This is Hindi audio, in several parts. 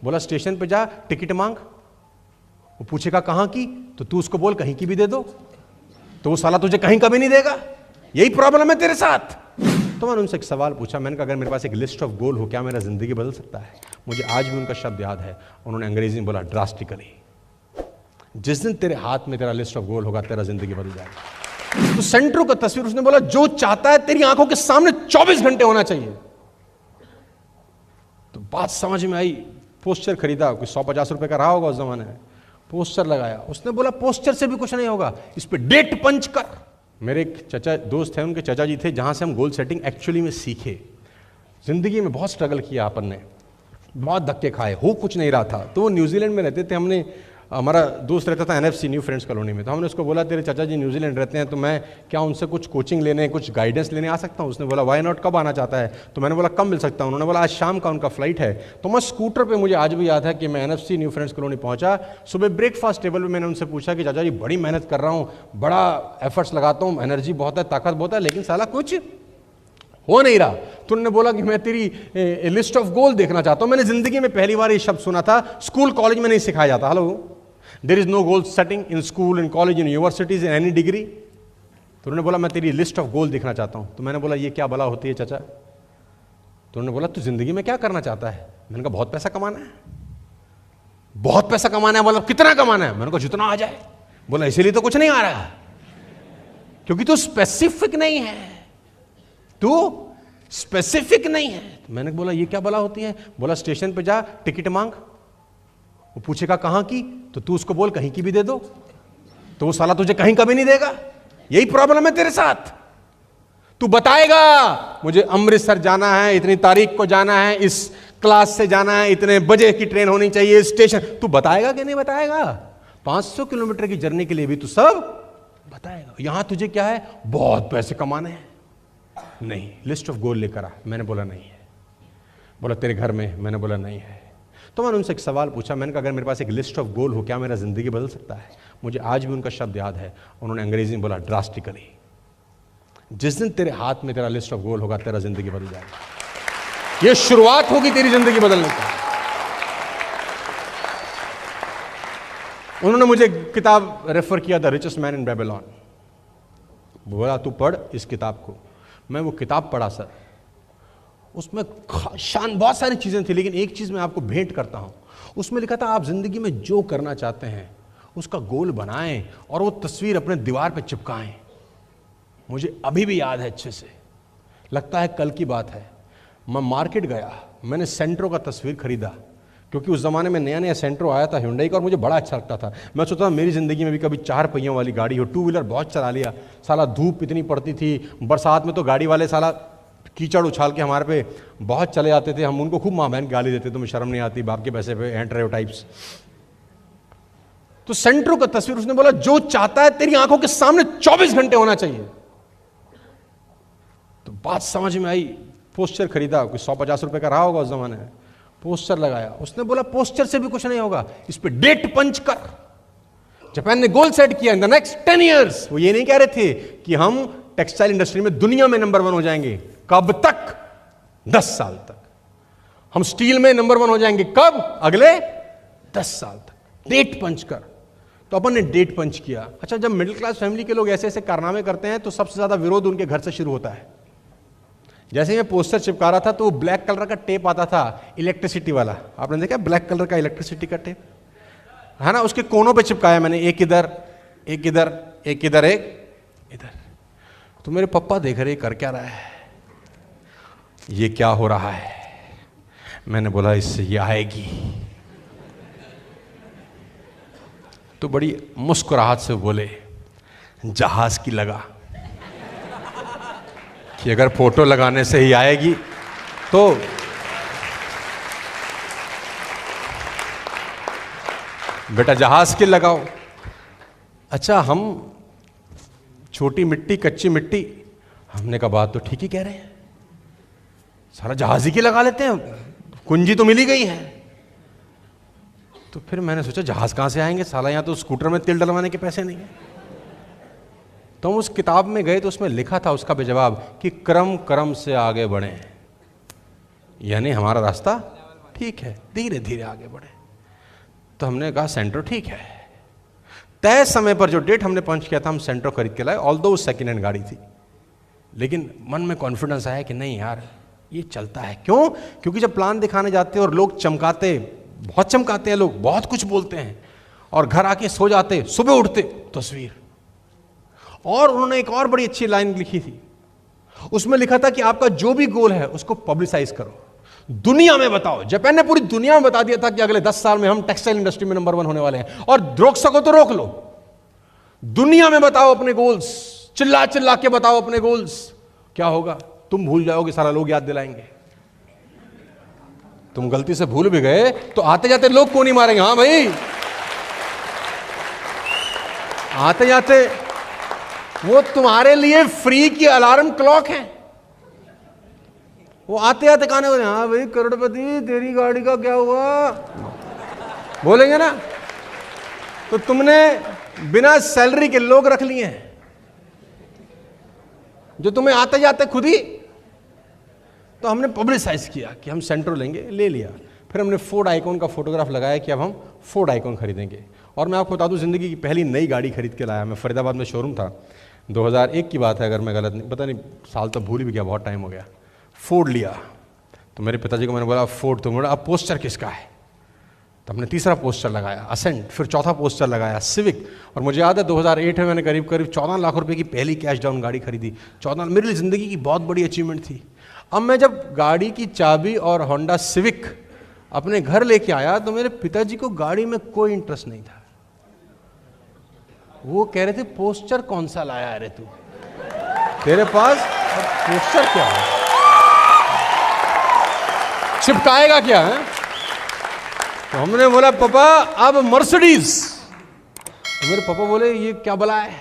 बोला स्टेशन पे जा, टिकट मांग। वो पूछेगा कहां की, तो तू उसको बोल कहीं की भी दे दो, तो वो साला तुझे कहीं का भी नहीं देगा। यही प्रॉब्लम है तेरे साथ। तो मैंने उनसे एक सवाल पूछा, मैंने कहा अगर मेरे पास एक लिस्ट ऑफ गोल हो, क्या मेरा जिंदगी बदल सकता है? मुझे आज भी उनका शब्द याद है, उन्होंने अंग्रेजी में बोला ड्रास्टिकली। जिस दिन तेरे हाथ में तेरा लिस्ट ऑफ गोल होगा, तेरा जिंदगी बदल जाएगा। तो सेंट्रो का तस्वीर, उसने बोला जो चाहता है तेरी आंखों के सामने 24 घंटे होना चाहिए। तो बात समझ में आई। पोस्टर खरीदा, कोई 150 रुपए का रहा होगा उस जमाने में। पोस्टर लगाया, उसने बोला पोस्टर से भी कुछ नहीं होगा, इस पे डेट पंच कर। मेरे एक चचा दोस्त हैं, उनके चचा जी थे, जहां से हम गोल सेटिंग एक्चुअली में सीखे। जिंदगी में बहुत स्ट्रगल किया अपन ने, बहुत धक्के खाए, हो कुछ नहीं रहा था। तो वो न्यूजीलैंड में रहते थे, हमने, हमारा दोस्त रहता था NFC न्यू फ्रेंड्स कॉलोनी में। तो हमने उसको बोला तेरे चाचा जी न्यूजीलैंड रहते हैं, तो मैं क्या उनसे कुछ कोचिंग लेने, कुछ गाइडेंस लेने आ सकता हूँ? उसने बोला वाई नॉट, कब आना चाहता है? तो मैंने बोला कब मिल सकता हूँ? उन्होंने बोला आज शाम का उनका फ्लाइट है। तो मैं स्कूटर पे, मुझे आज भी याद है कि मैं NFC न्यू फ्रेंड्स कॉलोनी पहुंचा। सुबह ब्रेकफास्ट टेबल पर मैंने उनसे पूछा कि चाचा जी बड़ी मेहनत कर रहा हूँ, बड़ा एफर्ट्स लगाता हूँ, एनर्जी बहुत है, ताकत बहुत है, लेकिन साला कुछ हो नहीं रहा। तो उन्होंने बोला कि मैं तेरी लिस्ट ऑफ गोल देखना चाहता हूँ। मैंने जिंदगी में पहली बार ये शब्द सुना था, स्कूल कॉलेज में नहीं सिखाया जाता। Hello, there is no goal setting in school, in college, in universities, in any degree. तो उन्होंने बोला मैं तेरी लिस्ट ऑफ गोल देखना चाहता हूँ। तो मैंने बोला ये क्या बला होती है चाचा? तो उन्होंने बोला तू जिंदगी में क्या करना चाहता है? मैंने कहा बहुत पैसा कमाना है। बहुत पैसा कमाना है? बोला कितना कमाना है? मैंने कहा जितना आ जाए। बोला इसीलिए तो कुछ नहीं आ रहा, क्योंकि तू स्पेसिफिक नहीं है, तू स्पेसिफिक नहीं है। तो मैंने बोला ये क्या बला होती है? बोला स्टेशन पे जा, टिकट मांग। वो पूछेगा कहां की, तो तू उसको बोल कहीं की भी दे दो, तो वो साला तुझे कहीं का भी नहीं देगा। यही प्रॉब्लम है तेरे साथ। तू बताएगा मुझे अमृतसर जाना है, इतनी तारीख को जाना है, इस क्लास से जाना है, इतने बजे की ट्रेन होनी चाहिए, स्टेशन। तू बताएगा कि नहीं बताएगा? 500 किलोमीटर की जर्नी के लिए भी तू सब बताएगा। यहां तुझे क्या है? बहुत पैसे कमाने हैं। नहीं, लिस्ट ऑफ गोल लेकर आ। मैंने बोला नहीं है। बोला तेरे घर में? मैंने बोला नहीं है। तो मैंने उनसे एक सवाल पूछा, मैंने कहा अगर मेरे पास एक लिस्ट ऑफ गोल हो, क्या मेरा जिंदगी बदल सकता है? मुझे आज भी उनका शब्द याद है, उन्होंने अंग्रेजी में बोला ड्रास्टिकली। जिस दिन तेरे हाथ में तेरा लिस्ट ऑफ गोल होगा, तेरा जिंदगी बदल जाएगा। यह शुरुआत होगी तेरी जिंदगी बदलने की। उन्होंने मुझे किताब रेफर किया, the richest man in Babylon. बोला तू पढ़ इस किताब को। मैं वो किताब पढ़ा सर, उसमें बहुत सारी चीजें थी, लेकिन एक चीज मैं आपको भेंट करता हूं। उसमें लिखा था आप जिंदगी में जो करना चाहते हैं उसका गोल बनाएं और वो तस्वीर अपने दीवार पे चिपकाएं। मुझे अभी भी याद है अच्छे से, लगता है कल की बात है। मैं मार्केट गया, मैंने सेंट्रो का तस्वीर खरीदा, क्योंकि उस जमाने में नया नया सेंट्रो आया था हुंडई का, और मुझे बड़ा अच्छा लगता था। मैं सोचता मेरी जिंदगी में भी कभी 4 पहियों वाली गाड़ी हो। 2 व्हीलर बहुत चला लिया, साला धूप इतनी पड़ती थी, बरसात में तो गाड़ी वाले साला कीचड़ उछाल के हमारे पे बहुत चले जाते थे। हम उनको खूब मां बहन गाली देते, तुम्हें शर्म नहीं आती, बाप के पैसे पे एंट्रेयोटाइप्स। तो सेंट्रो का तस्वीर, उसने बोला जो चाहता है तेरी आंखों के सामने 24 घंटे होना चाहिए। तो बात समझ में आई। पोस्टर खरीदा, कोई 150 रुपए का रहा होगा उस जमाने में। पोस्टर लगाया, उसने बोला पोस्टर से भी कुछ नहीं होगा, इस पे डेट पंच कर। जापान ने गोल सेट किया इन द नेक्स्ट 10 ईयर्स। वो ये नहीं कह रहे थे कि हम टेक्सटाइल इंडस्ट्री में दुनिया में नंबर 1 हो जाएंगे। कब तक? 10 साल तक। हम स्टील में नंबर 1 हो जाएंगे। कब? अगले 10 साल तक। डेट पंच कर। तो अपन ने डेट पंच किया। अच्छा, जब मिडिल क्लास फैमिली के लोग ऐसे ऐसे कारनामे करते हैं तो सबसे ज्यादा विरोध उनके घर से शुरू होता है। जैसे ही मैं पोस्टर चिपका रहा था तो ब्लैक कलर का टेप आता था, इलेक्ट्रिसिटी वाला। आपने देखा ब्लैक कलर का इलेक्ट्रिसिटी का टेप, है ना? उसके कोनों पे चिपकाया मैंने, एक इधर, एक इधर, एक इधर, एक इधर। तो मेरे पापा देख रहे कर क्या रहा है, ये क्या हो रहा है? मैंने बोला इससे ये आएगी। तो बड़ी मुस्कुराहट से बोले जहाज की लगा कि अगर फोटो लगाने से ही आएगी तो बेटा जहाज की लगाओ। अच्छा, हम छोटी मिट्टी, कच्ची मिट्टी, हमने कहा बात तो ठीक ही कह रहे हैं, सारा जहाज ही की लगा लेते हैं, कुंजी तो मिल ही गई है। तो फिर मैंने सोचा जहाज कहां से आएंगे, साला यहां तो स्कूटर में तेल डलवाने के पैसे नहीं है। तो हम उस किताब में गए तो उसमें लिखा था उसका बेजवाब कि क्रम क्रम से आगे बढ़ें, यानी हमारा रास्ता ठीक है, धीरे धीरे आगे बढ़े। तो हमने कहा सेंट्रो ठीक है। तय समय पर जो डेट हमने पंच किया था, हम सेंट्रो खरीद के लाए, ऑल्दो वो सेकेंड हैंड गाड़ी थी, लेकिन मन में कॉन्फिडेंस आया कि नहीं यार ये चलता है। क्यों? क्योंकि जब प्लान दिखाने जाते हैं और लोग चमकाते, बहुत चमकाते हैं लोग, बहुत कुछ बोलते हैं, और घर आके सो जाते, सुबह उठते तस्वीर। और उन्होंने एक और बड़ी अच्छी लाइन लिखी थी, उसमें लिखा था कि आपका जो भी गोल है उसको पब्लिसाइज करो, दुनिया में बताओ। जापान ने पूरी दुनिया में बता दिया था कि अगले 10 साल में हम टेक्सटाइल इंडस्ट्री में नंबर 1 होने वाले हैं, और रोक सको तो रोक लो। दुनिया में बताओ अपने गोल्स, चिल्ला चिल्ला के बताओ अपने गोल्स। क्या होगा? तुम भूल जाओगे, सारा लोग याद दिलाएंगे। तुम गलती से भूल भी गए तो आते जाते लोग को नहीं मारेंगे। हाँ भाई, आते जाते वो तुम्हारे लिए फ्री की अलार्म क्लॉक है। वो आते आते कहने वाले, हाँ भाई करोड़पति तेरी गाड़ी का क्या हुआ, बोलेंगे ना। तो तुमने बिना सैलरी के लोग रख लिए हैं जो तुम्हें आते जाते खुद ही। तो हमने पब्लिसाइज किया कि हम सेंट्रो लेंगे, ले लिया। फिर हमने फोर्ड आइकॉन का फोटोग्राफ लगाया कि अब हम फोर्ड आइकॉन खरीदेंगे। और मैं आपको बता दूं, जिंदगी की पहली नई गाड़ी खरीद के लाया। मैं फरीदाबाद में शोरूम था, 2001 की बात है अगर मैं गलत नहीं, पता नहीं साल तो भूल भी गया, बहुत टाइम हो गया। फोर्ड लिया तो मेरे पिताजी को मैंने बोला फोर्ड, तो बोला अब पोस्टर किसका है? तो हमने तीसरा पोस्टर लगाया असेंट, फिर चौथा पोस्टर लगाया सिविक। और मुझे याद है 2008 में मैंने करीब 14 लाख रुपए की पहली कैश डाउन गाड़ी खरीदी। 14, मेरे लिए ज़िंदगी की बहुत बड़ी अचीवमेंट थी। अब मैं जब गाड़ी की चाबी और होंडा सिविक अपने घर लेके आया तो मेरे पिताजी को गाड़ी में कोई इंटरेस्ट नहीं था। वो कह रहे थे पोस्टर कौन सा लाया है रे तू, तेरे पास पोस्टर क्या है, चिपकाएगा क्या है? तो हमने बोला पापा अब मर्सिडीज। तो मेरे पापा बोले ये क्या बला है?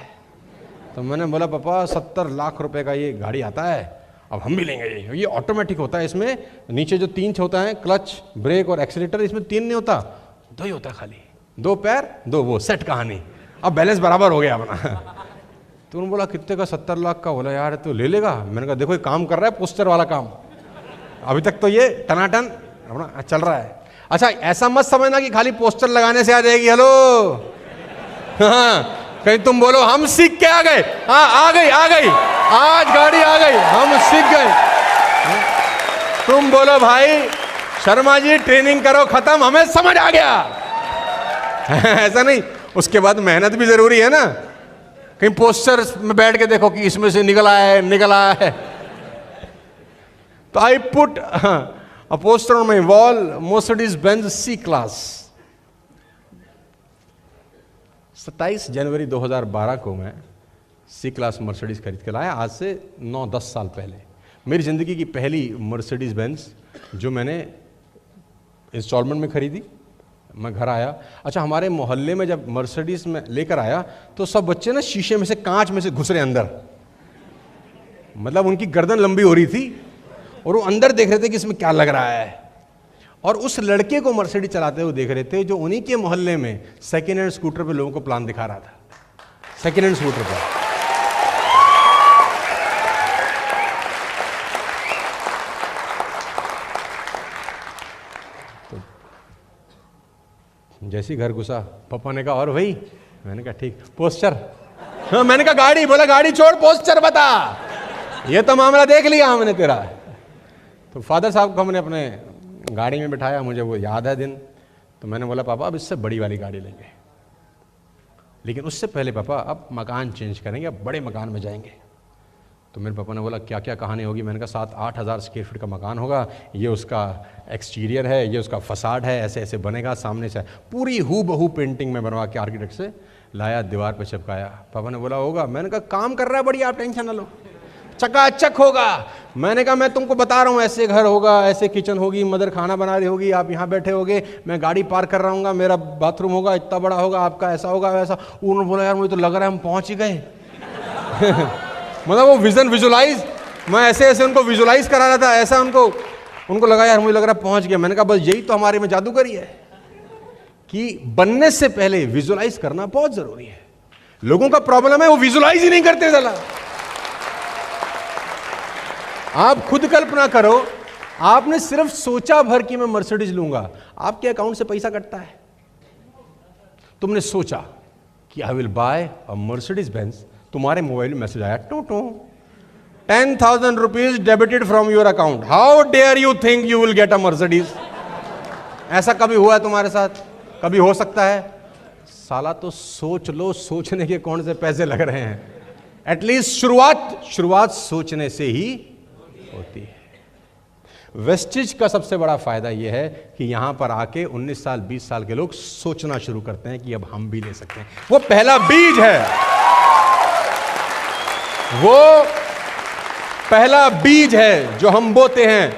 तो मैंने बोला पापा 70 लाख रुपए का ये गाड़ी आता है, अब हम भी लेंगे। ये ऑटोमेटिक होता है, इसमें नीचे जो 3 होता है, क्लच, ब्रेक और एक्सीलेटर, इसमें 3 नहीं होता, 2 ही होता है खाली, 2 पैर 2 वो, सेट कहानी। अब बैलेंस बराबर हो गया अपना। तो उन्होंने बोला कितने का? 70 लाख का। बोला यार तो ले लेगा। मैंने कहा देखो ये काम कर रहा है, पोस्टर वाला काम, अभी तक तो ये टनाटन अपना चल रहा है। अच्छा ऐसा मत समझना कि खाली पोस्टर लगाने से आ जाएगी। हेलो, हाँ, कहीं तुम बोलो हम सीख के आ गए। हाँ आ गई, आज गाड़ी आ गई, हम सीख गए। तुम बोलो भाई शर्मा जी ट्रेनिंग करो, खत्म, हमें समझ आ गया। ऐसा नहीं, उसके बाद मेहनत भी जरूरी है ना। कहीं पोस्टर में बैठ के देखो कि इसमें से निकल आया है। तो I put a poster on my wall, Mercedes-Benz C-Class। 27 जनवरी 2012 को मैं C-Class मर्सिडीज खरीद के लाया, आज से 9-10 साल पहले। मेरी ज़िंदगी की पहली Mercedes-Benz जो मैंने इंस्टॉलमेंट में खरीदी। मैं घर आया, अच्छा हमारे मोहल्ले में जब मर्सिडीज में लेकर आया तो सब बच्चे ना शीशे में से, कांच में से घुस रहे अंदर, मतलब उनकी गर्दन लंबी हो रही थी और वो अंदर देख रहे थे कि इसमें क्या लग रहा है। और उस लड़के को मर्सिडीज चलाते हुए देख रहे थे जो उन्हीं के मोहल्ले में सेकेंड हैंड स्कूटर पे लोगों को प्लान दिखा रहा था, सेकेंड हैंड स्कूटर पर। तो जैसे ही घर घुसा पापा ने कहा और भाई, मैंने कहा ठीक, पोस्टर? हाँ, मैंने कहा गाड़ी। बोला गाड़ी छोड़, पोस्टर बता, ये तो मामला देख लिया हमने तेरा। तो फादर साहब को हमने अपने गाड़ी में बिठाया, मुझे वो याद है दिन। तो मैंने बोला पापा अब इससे बड़ी वाली गाड़ी लेंगे, लेकिन उससे पहले पापा अब मकान चेंज करेंगे, अब बड़े मकान में जाएंगे। तो मेरे पापा ने बोला क्या क्या कहानी होगी? मैंने कहा 7-8 हज़ार स्क्वायर फीट का मकान होगा, ये उसका एक्सटीरियर है, ये उसका फसाड है, ऐसे ऐसे बनेगा, सामने से पूरी हूबहू पेंटिंग में बनवा के आर्किटेक्ट से लाया, दीवार पे चिपकाया। पापा ने बोला होगा? मैंने कहा काम कर रहा है बढ़िया, आप टेंशन ना लो, चकाचक होगा। मैंने कहा मैं तुमको बता रहा हूँ ऐसे घर होगा, ऐसे किचन होगी, मदर खाना बना रही होगी, आप यहाँ बैठे होगे, मैं गाड़ी पार्क कर रहा हूँ, मेरा बाथरूम होगा, इतना बड़ा होगा, आपका ऐसा होगा वैसा। उन्होंने बोला यार मुझे तो लग रहा है हम पहुँच ही गए। मतलब वो विजन विजुलाइज, मैं ऐसे ऐसे उनको विजुलाइज करा रहा था, ऐसा उनको लगा यार मुझे लग रहा है पहुँच गया। मैंने कहा बस यही तो हमारे में जादूगरी है कि बनने से पहले विजुलाइज करना बहुत जरूरी है। लोगों का प्रॉब्लम है वो विजुलाइज ही नहीं करते। चला आप खुद कल्पना करो आपने सिर्फ सोचा भर कि मैं मर्सिडीज लूंगा, आपके अकाउंट से पैसा कटता है। तुमने सोचा कि I will buy a Mercedes Benz, तुम्हारे मोबाइल में मैसेज आया, two two 10,000 rupees debited from your account, how dare you think you will get a Mercedes. ऐसा कभी हुआ है तुम्हारे साथ? कभी हो सकता है? साला तो सोच लो, सोचने के कौन से पैसे लग रहे हैं। एटलीस्ट शुरुआत सोचने से ही होती है। वेस्टिज का सबसे बड़ा फायदा यह है कि यहां पर आके 19 साल 20 साल के लोग सोचना शुरू करते हैं कि अब हम भी ले सकते हैं। वो पहला बीज है, वो पहला बीज है जो हम बोते हैं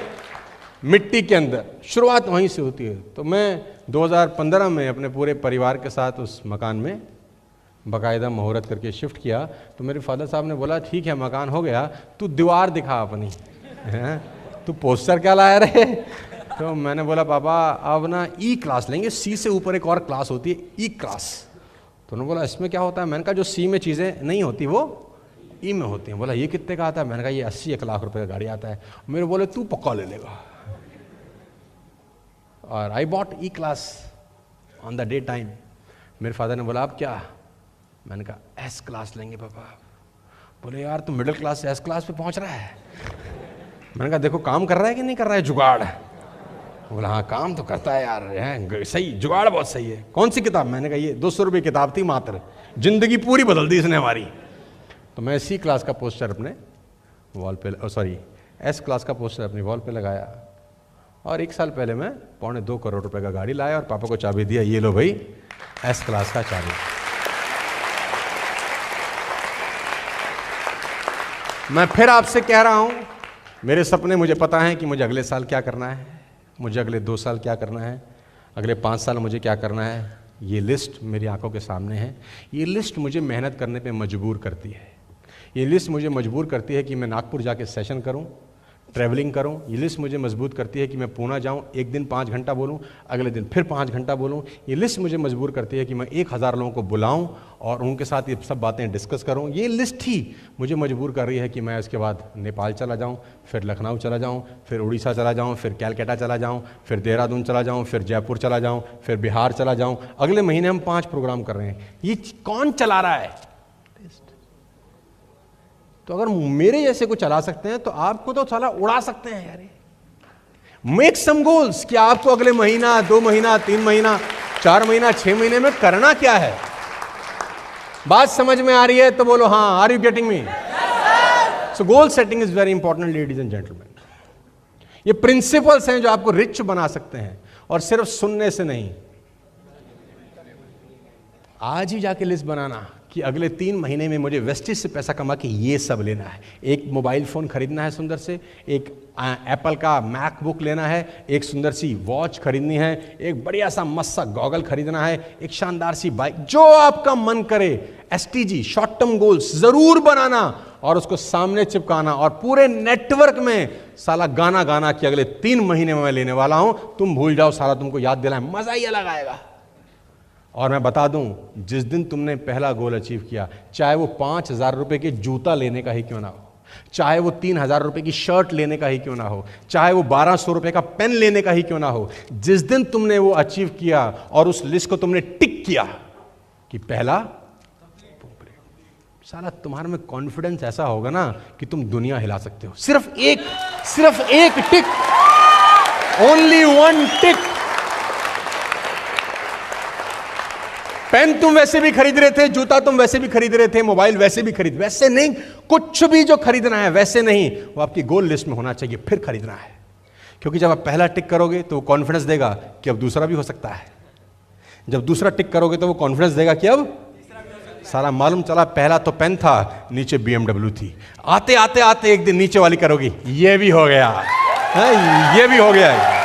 मिट्टी के अंदर। शुरुआत वहीं से होती है। तो मैं 2015 में अपने पूरे परिवार के साथ उस मकान में बाकायदा मुहूर्त करके शिफ्ट किया। तो मेरे फादर साहब ने बोला, ठीक है मकान हो गया, तू दीवार दिखा अपनी, हैं तू पोस्टर क्या लाया रहे। तो मैंने बोला, पापा अब ना ई क्लास लेंगे, सी से ऊपर एक और क्लास होती है ई क्लास। तो उन्होंने बोला इसमें क्या होता है? मैंने कहा जो सी में चीज़ें नहीं होती वो ई में होती हैं। बोला ये कितने का आता है? मैंने कहा ये 80-1 लाख रुपए का गाड़ी आता है। मेरे बोले तू पक्का ले लेगा। और I bought E class on the day time. मेरे फादर ने बोला, आप क्या? मैंने कहा एस क्लास लेंगे पापा। बोले यार तू मिडिल क्लास से एस क्लास पे पहुंच रहा है। मैंने कहा देखो काम कर रहा है कि नहीं कर रहा है जुगाड़। बोला हाँ काम तो करता है यार, है सही, जुगाड़ बहुत सही है। कौन सी किताब? मैंने कहा ये 200 रुपये किताब थी मात्र, जिंदगी पूरी बदल दी इसने हमारी। तो मैं सी क्लास का पोस्टर अपने वॉल पे, सॉरी एस क्लास का पोस्टर अपनी वॉल पे लगाया। और 1 साल पहले मैं 2.25 करोड़ रुपए का गाड़ी लाया और पापा को चाबी दिया, ये लो भाई एस क्लास का चाबी। मैं फिर आपसे कह रहा हूं, मेरे सपने मुझे पता है कि मुझे अगले साल क्या करना है, मुझे अगले 2 साल क्या करना है, अगले 5 साल मुझे क्या करना है। ये लिस्ट मेरी आंखों के सामने है। ये लिस्ट मुझे मेहनत करने पे मजबूर करती है। ये लिस्ट मुझे मजबूर करती है कि मैं नागपुर जाके सेशन करूं, ट्रैवलिंग करूं। ये लिस्ट मुझे मजबूर करती है कि मैं पूना जाऊं, एक दिन 5 घंटा बोलूं, अगले दिन फिर 5 घंटा बोलूं। ये लिस्ट मुझे मजबूर करती है कि मैं 1000 लोगों को बुलाऊं और उनके साथ ये सब बातें डिस्कस करूं। ये लिस्ट ही मुझे मजबूर कर रही है कि मैं इसके बाद नेपाल चला जाऊं, फिर लखनऊ चला जाऊं, फिर उड़ीसा चला जाऊं, फिर कैलकाटा चला जाऊं, फिर देहरादून चला जाऊं, फिर जयपुर चला जाऊं, फिर बिहार चला जाऊं। अगले महीने हम 5 प्रोग्राम कर रहे हैं। ये कौन चला रहा है? तो अगर मेरे जैसे को चला सकते हैं तो आपको तो साला उड़ा सकते हैं यार। मेक सम गोल्स कि आपको अगले महीना, 2 महीना, 3 महीना, 4 महीना, 6 महीने में करना क्या है। बात समझ में आ रही है तो बोलो हाँ। Are you getting me? So goal setting is very important ladies and gentleman. ये प्रिंसिपल्स हैं जो आपको रिच बना सकते हैं, और सिर्फ सुनने से नहीं। आज ही जाके लिस्ट बनाना कि अगले 3 महीने में मुझे वेस्टिज से पैसा कमा के ये सब लेना है। एक मोबाइल फ़ोन खरीदना है सुंदर से, एक एप्पल का मैकबुक लेना है, एक सुंदर सी वॉच खरीदनी है, एक बढ़िया सा मस्त सा गॉगल खरीदना है, एक शानदार सी बाइक, जो आपका मन करे। एसटीजी शॉर्ट टर्म गोल्स ज़रूर बनाना और उसको सामने चिपकाना, और पूरे नेटवर्क में साला गाना गाना कि अगले 3 महीने में मैं लेने वाला हूं। तुम भूल जाओ, साला तुमको याद दिलाए, मज़ा ही अलग आएगा। और मैं बता दूं, जिस दिन तुमने पहला गोल अचीव किया, चाहे वो 5,000 रुपए के जूता लेने का ही क्यों ना हो, चाहे वो 3,000 रुपए की शर्ट लेने का ही क्यों ना हो, चाहे वो 1,200 रुपए का पेन लेने का ही क्यों ना हो, जिस दिन तुमने वो अचीव किया और उस लिस्ट को तुमने टिक किया कि पहला, साला तुम्हारे में कॉन्फिडेंस ऐसा होगा ना कि तुम दुनिया हिला सकते हो। सिर्फ एक टिक, ओनली 1 टिक। पेन तुम वैसे भी खरीद रहे थे, जूता तुम वैसे भी खरीद रहे थे, मोबाइल वैसे भी वैसे नहीं, कुछ भी जो खरीदना है वैसे नहीं, वो आपकी गोल लिस्ट में होना चाहिए, फिर खरीदना है। क्योंकि जब आप पहला टिक करोगे तो वो कॉन्फिडेंस देगा कि अब दूसरा भी हो सकता है। जब दूसरा टिक करोगे तो वो कॉन्फिडेंस देगा कि अब सारा मालूम चला, पहला तो पेन था, नीचे BMW थी, आते आते आते एक दिन नीचे वाली करोगी, ये भी हो गया, ये भी हो गया।